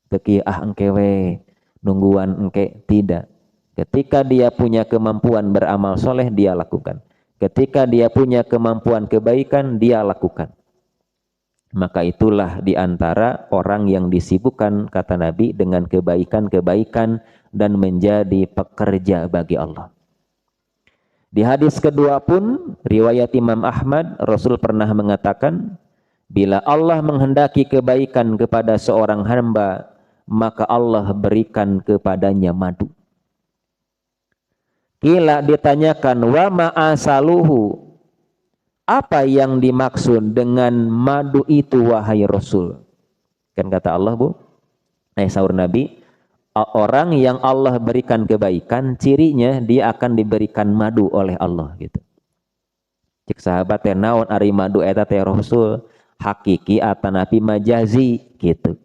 Teki engkewe nungguan engke, tidak. Ketika dia punya kemampuan beramal soleh, dia lakukan. Ketika dia punya kemampuan kebaikan, dia lakukan. Maka itulah diantara orang yang disibukkan, kata Nabi, dengan kebaikan-kebaikan dan menjadi pekerja bagi Allah. Di hadis kedua pun, riwayat Imam Ahmad, Rasul pernah mengatakan, bila Allah menghendaki kebaikan kepada seorang hamba, maka Allah berikan kepadanya madu. Kila ditanyakan, wa ma'asaluhu, apa yang dimaksud dengan madu itu wahai Rasul? Kan kata Allah, sahur Nabi, orang yang Allah berikan kebaikan, cirinya dia akan diberikan madu oleh Allah gitu. Cik sahabat teh naon ari madu eta teh Rasul? Hakiki atau nabi majazi gitu.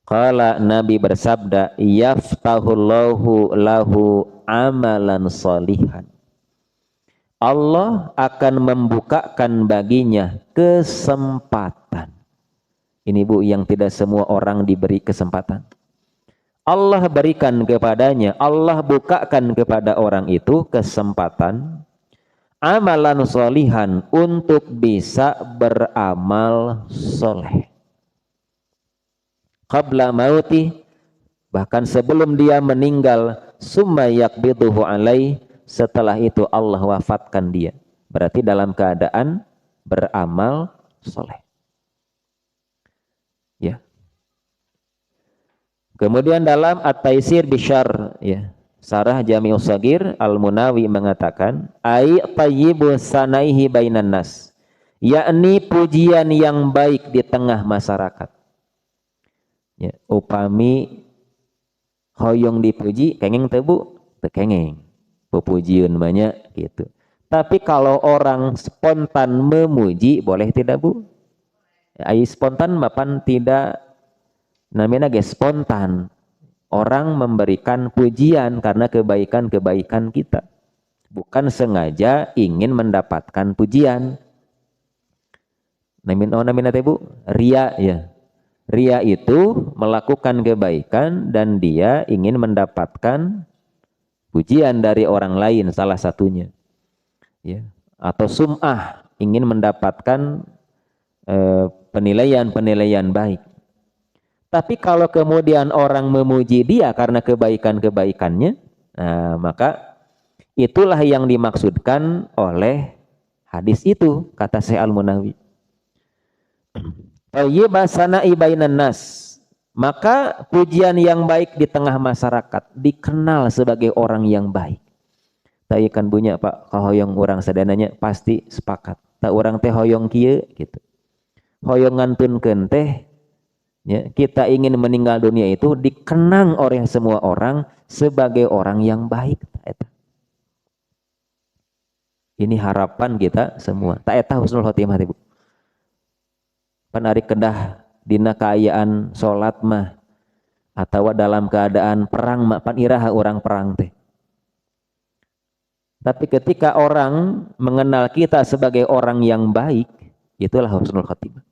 Qala Nabi bersabda, yaftahullahu lahu amalan sholihan. Allah akan membukakan baginya kesempatan. Ini Bu, yang tidak semua orang diberi kesempatan. Allah berikan kepadanya, Allah bukakan kepada orang itu kesempatan amalan sholihan, untuk bisa beramal soleh. Qabla mauti, bahkan sebelum dia meninggal, summa yakbiduhu alaih, setelah itu Allah wafatkan dia. Berarti dalam keadaan beramal soleh. Ya. Kemudian dalam At-Taisir Bisyar, ya, Sarah Jami'us Shagir, Al-Munawi mengatakan, ai tayyibu sanaihi bainan nas, yakni pujian yang baik di tengah masyarakat. Ya, upami hoyong dipuji, kengeng teu Bu? Teu kengeng. Pupujian banyak gitu. Tapi kalau orang spontan memuji, boleh tidak Bu? Ai spontan mapan tidak, namanya ge spontan. Orang memberikan pujian karena kebaikan-kebaikan kita. Bukan sengaja ingin mendapatkan pujian. Namina teh Bu? Ria ya. Ria itu melakukan kebaikan dan dia ingin mendapatkan pujian dari orang lain, salah satunya. Ya. Atau sum'ah, ingin mendapatkan penilaian-penilaian baik. Tapi kalau kemudian orang memuji dia karena kebaikan-kebaikannya, nah, maka itulah yang dimaksudkan oleh hadis itu, kata Syekh Al-Munawi. Thayyibah sana'i bainan nas, maka pujian yang baik di tengah masyarakat dikenal sebagai orang yang baik. Tapi kan punya Pak, hoyong orang sadananya pasti sepakat. Tak orang teh hoyong kieu gitu. Hoyong ngantunkeun teh, ya, kita ingin meninggal dunia itu dikenang oleh semua orang sebagai orang yang baik. Ini harapan kita semua. Tak eta husnul khotimah Bu. Pan ari kedah dina kaayaan salat mah atawa dalam keadaan perang mah pan iraha orang perang teh. Tapi ketika orang mengenal kita sebagai orang yang baik, itulah husnul khotimah.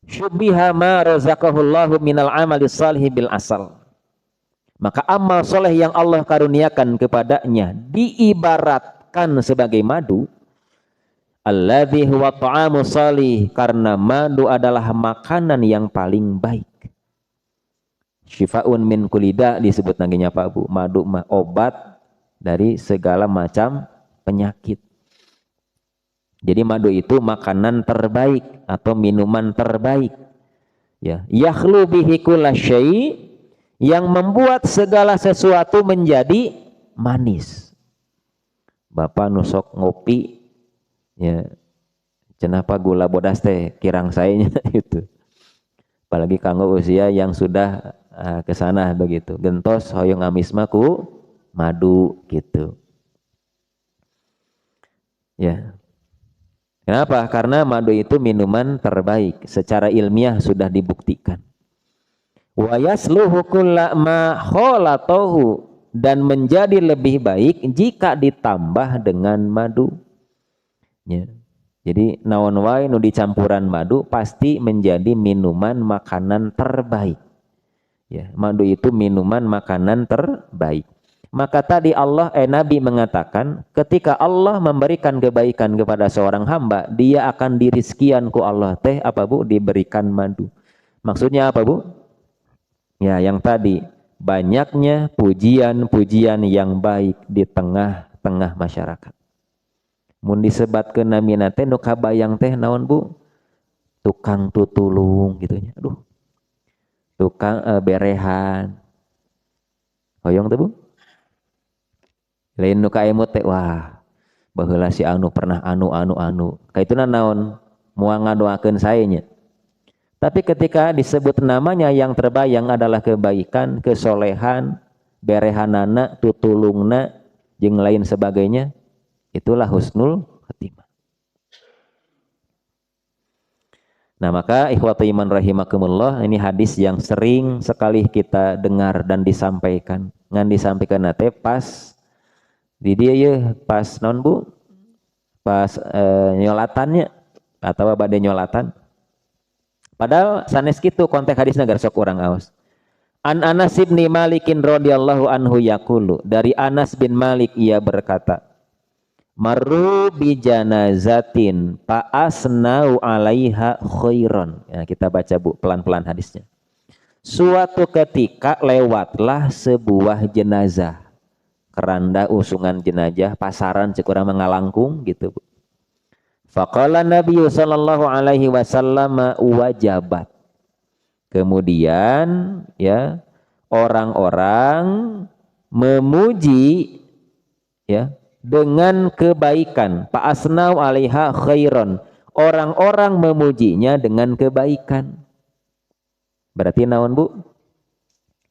Syubbiha ma razaqahullahu minal amali shalih bil asal. Maka amal soleh yang Allah karuniakan kepadanya diibaratkan sebagai madu. Alladzi huwa ta'amu shalih, karena madu adalah makanan yang paling baik. Syifa'un min kulida disebut naginya Pak Bu. Madu mah obat dari segala macam penyakit. Jadi madu itu makanan terbaik atau minuman terbaik. Ya, yakhlu bihi kullasyai, yang membuat segala sesuatu menjadi manis. Bapak nusok ngopi, ya, kenapa gula bodas teh kirang sayanya itu. Apalagi kanggo usia yang sudah kesana begitu. Gentos hoyong amis maku madu gitu. Ya. Kenapa? Karena madu itu minuman terbaik, secara ilmiah sudah dibuktikan. Wa yasluhu kulla ma khalatahu, dan menjadi lebih baik jika ditambah dengan madu. Ya. Jadi naon wae nu dicampuran madu pasti menjadi minuman makanan terbaik. Ya, madu itu minuman makanan terbaik. Maka tadi Nabi mengatakan ketika Allah memberikan kebaikan kepada seorang hamba, dia akan dirizkian ku Allah teh apa Bu? Diberikan madu. Maksudnya apa Bu? Ya yang tadi, banyaknya pujian-pujian yang baik di tengah-tengah masyarakat. Mun disebatkeun namina teh nu kabayang teh naon Bu? Tukang tutulung gitu nya. Aduh. Tukang berehan. Hoyong teh Bu? Lain nu kaemut teh wah baheula si anu pernah anu kaituna naon moal ngadoakeun sae nya. Tapi ketika disebut namanya yang terbayang adalah kebaikan, kesolehan, berehanana, tutulungna jeung lain sebagainya, itulah husnul khatimah. Nah, maka ikhwatu iman rahimakumullah, ini hadis yang sering sekali kita dengar dan disampaikan. Ngan disampaikan nate pas di dia ya pas non Bu pas nyolatannya atau bade nyolatan padahal sanes kitu konteks hadisna gar sok urang aos. An Anas bin Malikin radhiyallahu anhu yaqulu, dari Anas bin Malik ia berkata, marru bi janazatin fa asnau alaiha khairan. Ya, kita baca Bu pelan-pelan hadisnya. Suatu ketika lewatlah sebuah jenazah, keranda usungan jenazah pasaran cek urang mengalangkung gitu Bu. Faqala Nabi sallallahu alaihi wasallam wajabat. Kemudian ya orang-orang memuji ya dengan kebaikan. Fa asnau alaiha khairan. Orang-orang memujinya dengan kebaikan. Berarti naon Bu?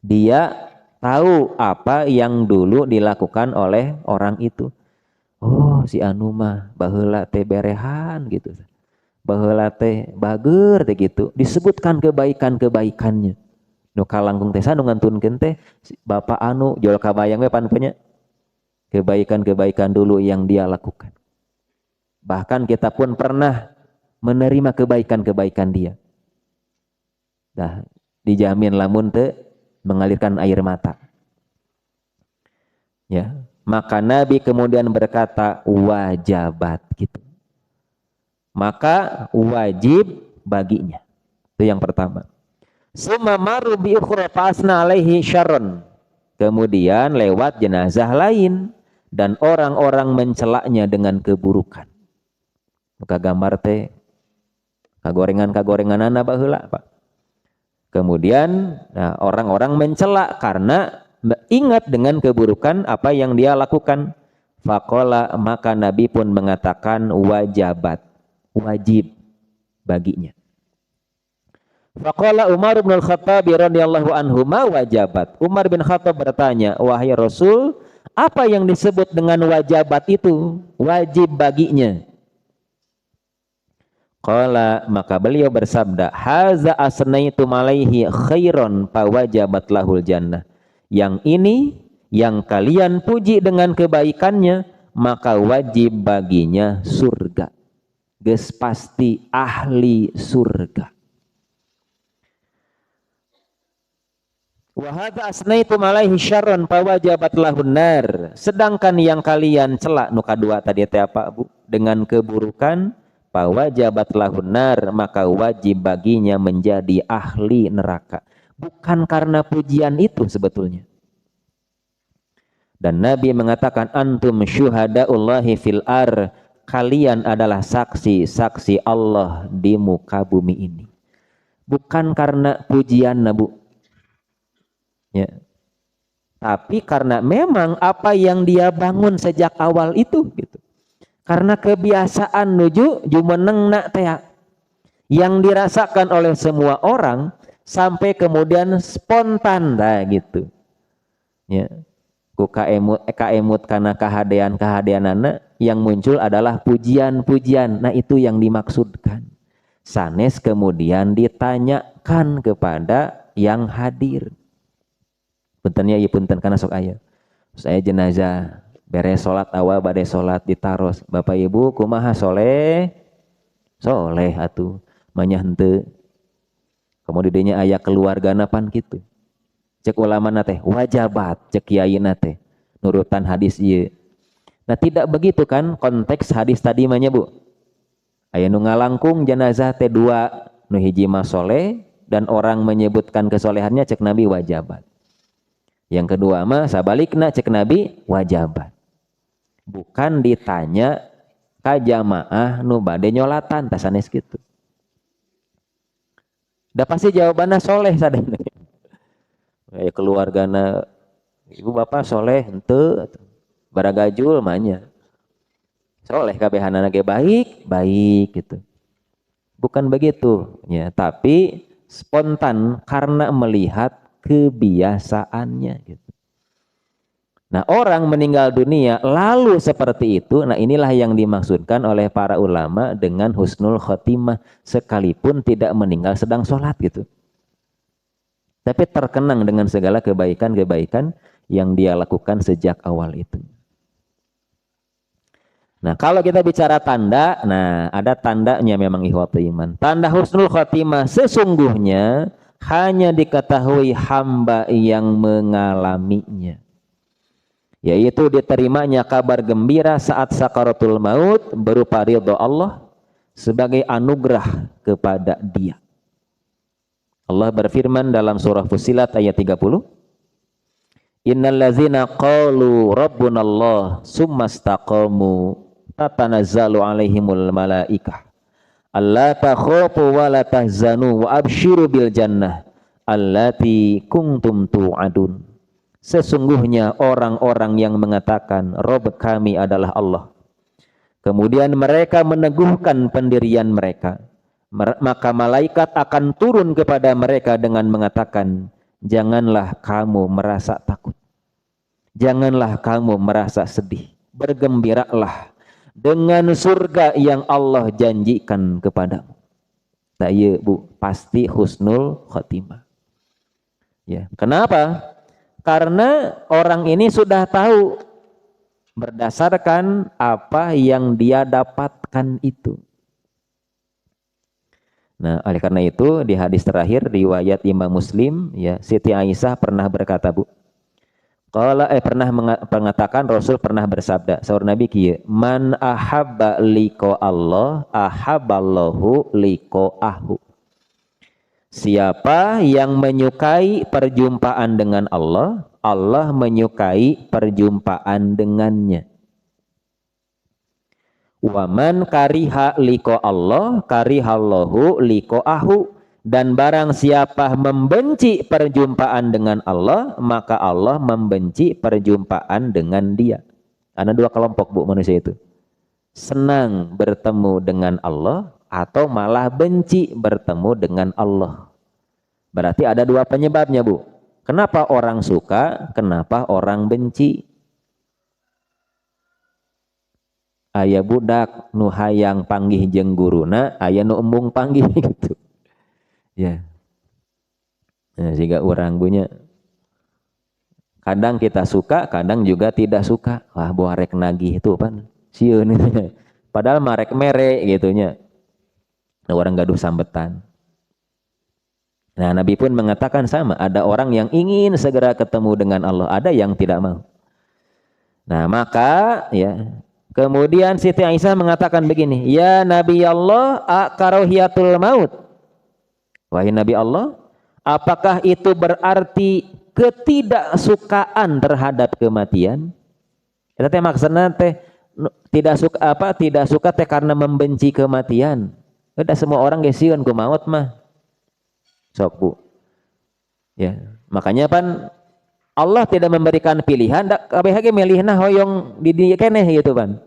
Dia tahu apa yang dulu dilakukan oleh orang itu. Oh, si anu mah baheula teh berehan gitu. Baheula teh bager teh gitu. Disebutkan kebaikan-kebaikannya. Nu kalangkung teh sanu ngantunkeun teh Bapak anu jol kabayang we pan punya kebaikan-kebaikan dulu yang dia lakukan. Bahkan kita pun pernah menerima kebaikan-kebaikan dia. Dah dijamin lamun teu mengalirkan air mata. Ya, maka Nabi kemudian berkata wajabat gitu. Maka wajib baginya. Itu yang pertama. Summa maru bi ukhra fasna alaihi syarron. Kemudian lewat jenazah lain dan orang-orang mencelaknya dengan keburukan. Maka gambar teh kagorengan-kagorenganana baheula Pak. Kemudian orang-orang mencela karena ingat dengan keburukan apa yang dia lakukan. Faqala, maka Nabi pun mengatakan wajabat, wajib baginya. Faqala Umar bin Khattab radhiyallahu anhu ma wajabat. Umar bin Khattab bertanya, wahai Rasul, apa yang disebut dengan wajabat itu? Wajib baginya. Qala, maka beliau bersabda, haza asnaitum alaihi khairan fa wajabat lahul jannah. Yang ini yang kalian puji dengan kebaikannya, maka wajib baginya surga. Geus pasti ahli surga. Wa hadza asnaitum alaihi syarran fa wajabat lahun nar. Sedangkan yang kalian celak nu kadua tadi teh apa Bu? Dengan keburukan, wajabat lahun nar, maka wajib baginya menjadi ahli neraka. Bukan karena pujian itu sebetulnya. Dan Nabi mengatakan antum syuhadaullahi fil ar, kalian adalah saksi-saksi Allah di muka bumi ini. Bukan karena pujian Bu. Ya. Tapi karena memang apa yang dia bangun sejak awal itu gitu. Karena kebiasaan nuju jumenengna teh yang dirasakan oleh semua orang sampai kemudian spontan dah gitu. Ya. Ku kaemut karena kehadean-kehadeanana yang muncul adalah pujian-pujian. Nah, itu yang dimaksudkan. Sanes kemudian ditanyakan kepada yang hadir. Puntennya ieu punten kana sok aya. Saya jenazah beres sholat awal bade sholat ditaros. Bapak Ibu kumaha soleh atuh manya henteu. Kemudian dinya aya keluargana pan kitu. Cek ulama teh wajabat, cek kiai teh nurutan hadis ieu. Nah tidak begitu kan konteks hadis tadi mah nya Bu. Aya nu ngalangkung jenazah teh dua, nu hiji mah soleh dan orang menyebutkan kesolehannya cek Nabi wajabat. Yang kedua mah sabalikna cek Nabi wajabat. Bukan ditanya ka jamaah nu bade nyolatan tah sanes kitu. Da pasti jawabanna soleh sadana. Aya keluargana ibu bapak soleh henteu baragajul manya. Soleh kabehanana ge baik gitu. Bukan begitu ya, tapi spontan karena melihat kebiasaannya gitu. Nah, orang meninggal dunia lalu seperti itu, nah inilah yang dimaksudkan oleh para ulama dengan husnul khotimah, sekalipun tidak meninggal sedang sholat gitu. Tapi terkenang dengan segala kebaikan-kebaikan yang dia lakukan sejak awal itu. Nah, kalau kita bicara tanda, nah ada tandanya memang ikhwatul iman. Tanda husnul khotimah sesungguhnya hanya diketahui hamba yang mengalaminya. Yaitu diterimanya kabar gembira saat sakaratul maut berupa ridho Allah sebagai anugerah kepada dia. Allah berfirman dalam surah Fussilat ayat 30. Innal ladzina qalu rabbunallah tsumastaqamu tatanazzalu alaihimul malaikah alla takhafu wa la tahzanu wa absyiru bil jannah allati kuntum tu'adun. Sesungguhnya orang-orang yang mengatakan Rabb kami adalah Allah, kemudian mereka meneguhkan pendirian mereka, maka malaikat akan turun kepada mereka dengan mengatakan, janganlah kamu merasa takut, janganlah kamu merasa sedih, bergembiralah dengan surga yang Allah janjikan kepadamu. Nah, iya Bu, pasti husnul khotimah. Ya, kenapa? Karena orang ini sudah tahu berdasarkan apa yang dia dapatkan itu. Nah, oleh karena itu di hadis terakhir riwayat Imam Muslim, ya, Siti Aisyah pernah berkata, Bu, pernah mengatakan Rasul pernah bersabda, saur Nabi kieu, man ahabba liqa Allah ahabballahu liqa'ahu. Siapa yang menyukai perjumpaan dengan Allah, Allah menyukai perjumpaan dengannya. Wa man kariha liqa Allah karihallahu liqa'ahu. Dan barang siapa membenci perjumpaan dengan Allah, maka Allah membenci perjumpaan dengan dia. Ada dua kelompok Bu manusia itu. Senang bertemu dengan Allah atau malah benci bertemu dengan Allah. Berarti ada dua penyebabnya Bu. Kenapa orang suka, kenapa orang benci? Aya budak nu hayang panggih jeung guruna, aya nu embung panggih gitu. Ya. Nah, jika orang punya kadang kita suka, kadang juga tidak suka. Wah, buarek nagih itu pan. Sieun itu. Padahal marek mere gitunya. Nah, orang gaduh sambetan. Nah, Nabi pun mengatakan sama, ada orang yang ingin segera ketemu dengan Allah, ada yang tidak mau. Nah, maka ya, kemudian Siti Aisyah mengatakan begini, ya Nabi Allah, karahiyatul maut. Wahai Nabi Allah, apakah itu berarti ketidaksukaan terhadap kematian? Eta teh maksudna teh tidak suka teh karena membenci kematian. Udah semua orang geus sieun ku maut mah. Sok Bu. Ya, makanya pan Allah tidak memberikan pilihan, da kabeh ge milihna hoyong di dieu keneh gitu pan.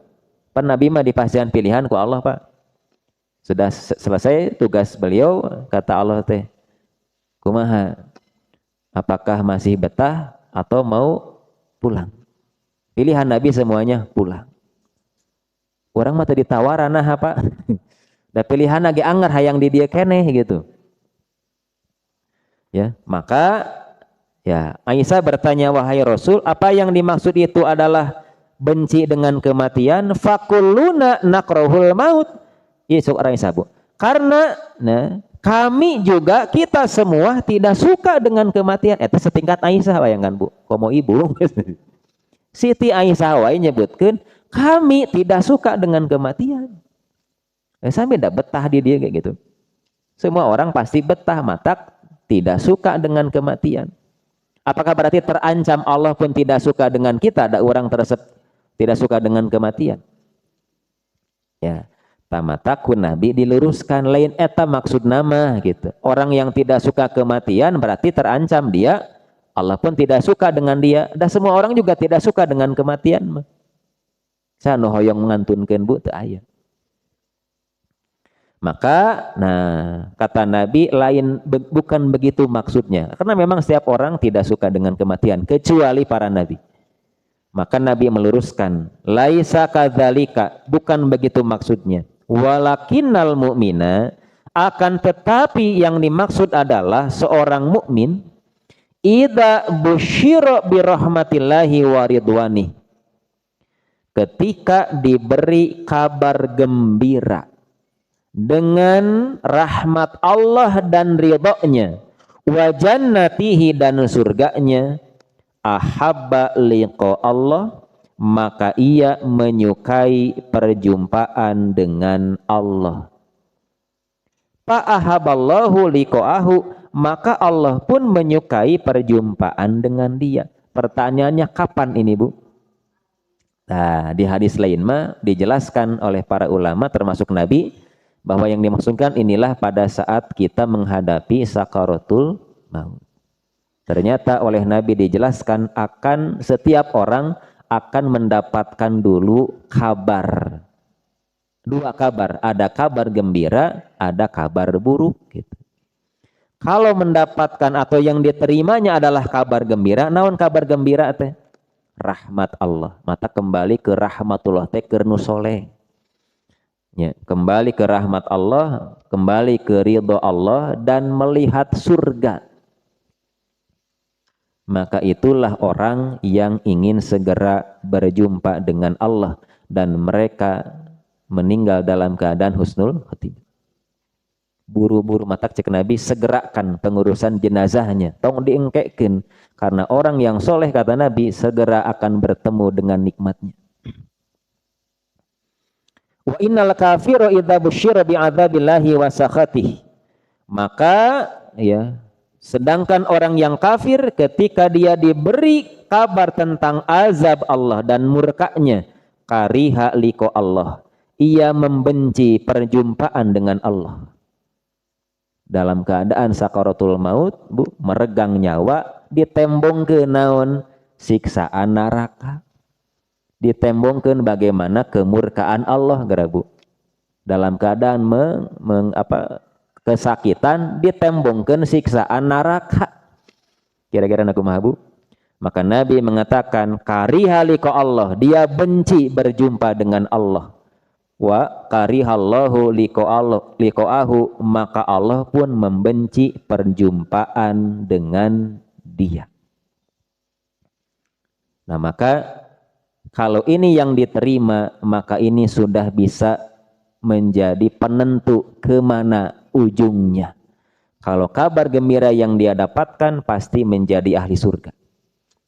Pan Nabi mah dipasieun pilihan ku Allah, Pak. Sudah selesai tugas beliau, kata Allah teh, kumaha? Apakah masih betah atau mau pulang? Pilihan Nabi semuanya pulang. Orang mah tadi tawaran nah apa? Da pilihan lagi anggar hayang di dia keneh gitu. Ya, maka ya Aisyah bertanya, wahai Rasul, apa yang dimaksud itu adalah benci dengan kematian? Fakulluna nakrahul maut. Yesus orang Aisyah, Bu. Karena nah, kami juga kita semua tidak suka dengan kematian. Itu setingkat Aisyah bayangkan Bu. Komo ibu. Siti Aisyah wae nyebutkeun kami tidak suka dengan kematian. Sampai tidak betah di dia kayak gitu. Semua orang pasti betah, matak tidak suka dengan kematian. Apakah berarti terancam Allah pun tidak suka dengan kita? Ada orang tidak suka dengan kematian. Ya, tamatakun Nabi diluruskan lain eta maksud nama gitu. Orang yang tidak suka kematian berarti terancam dia. Allah pun tidak suka dengan dia. Dan semua orang juga tidak suka dengan kematian. Saya nu hoyong ngantunkeun bu teu aya. Maka, kata Nabi lain bukan begitu maksudnya. Karena memang setiap orang tidak suka dengan kematian, kecuali para Nabi. Maka Nabi meluruskan, laisa kadzalika, bukan begitu maksudnya. Walakinnal mu'mina, akan tetapi yang dimaksud adalah seorang mukmin, idza busyira birahmatillahi wa ridwanih. Ketika diberi kabar gembira dengan rahmat Allah dan ridhonya, wa jannatihi dan surganya, ahabba liqa Allah, maka ia menyukai perjumpaan dengan Allah. Fa ahaballahu liqa'ahu, maka Allah pun menyukai perjumpaan dengan dia. Pertanyaannya kapan ini bu? Nah, di hadis lain mah dijelaskan oleh para ulama termasuk Nabi bahwa yang dimaksudkan inilah pada saat kita menghadapi sakaratul maut. Ternyata oleh Nabi dijelaskan akan setiap orang akan mendapatkan dulu kabar. Dua kabar, ada kabar gembira, ada kabar buruk gitu. Kalau mendapatkan atau yang diterimanya adalah kabar gembira, naon kabar gembira teh? Rahmat Allah. Mata kembali ke rahmatullah teh keur nu soleh. Ya, kembali ke rahmat Allah, kembali ke ridho Allah dan melihat surga. Maka itulah orang yang ingin segera berjumpa dengan Allah dan mereka meninggal dalam keadaan husnul khotimah. Buru-buru matak cek Nabi segerakan pengurusan jenazahnya, tong diengkekeun karena orang yang soleh kata Nabi segera akan bertemu dengan nikmatnya. Wa innal kafira idza busyira bi'adzabillahi wa sakhatih. Maka ya, sedangkan orang yang kafir ketika dia diberi kabar tentang azab Allah dan murkanya, kariha liqa Allah, ia membenci perjumpaan dengan Allah. Dalam keadaan sakaratul maut, bu, meregang nyawa, ditembong ke naon siksaan neraka. Ditembongkeun bagaimana kemurkaan Allah gerabu. Dalam keadaan kesakitan ditembongkeun siksaan neraka. Kira-kira nakumaha bu? Maka Nabi mengatakan kariha liqa Allah, dia benci berjumpa dengan Allah. Wa karihallahu liqa'ahu, maka Allah pun membenci perjumpaan dengan dia. Nah, maka kalau ini yang diterima, maka ini sudah bisa menjadi penentu kemana ujungnya. Kalau kabar gembira yang dia dapatkan pasti menjadi ahli surga.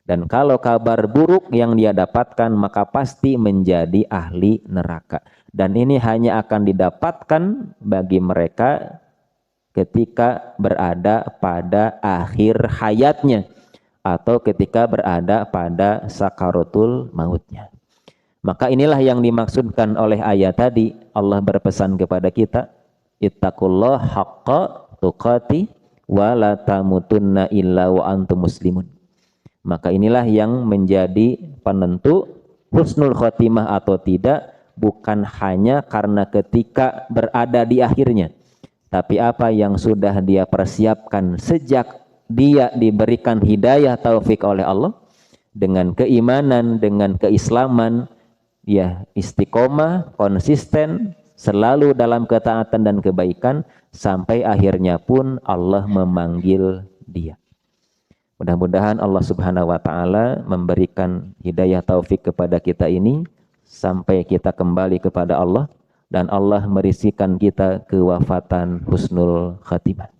Dan kalau kabar buruk yang dia dapatkan maka pasti menjadi ahli neraka. Dan ini hanya akan didapatkan bagi mereka ketika berada pada akhir hayatnya. Atau ketika berada pada sakaratul mautnya. Maka inilah yang dimaksudkan oleh ayat tadi. Allah berpesan kepada kita, ittaqullah haqqa tuqati wa la tamutunna illa wa antum muslimun. Maka inilah yang menjadi penentu husnul khotimah atau tidak, bukan hanya karena ketika berada di akhirnya, tapi apa yang sudah dia persiapkan sejak dia diberikan hidayah taufik oleh Allah dengan keimanan, dengan keislaman, ya istiqomah, konsisten, selalu dalam ketaatan dan kebaikan sampai akhirnya pun Allah memanggil dia. Mudah-mudahan Allah Subhanahu wa taala memberikan hidayah taufik kepada kita ini sampai kita kembali kepada Allah dan Allah merisikan kita kewafatan husnul khatimah.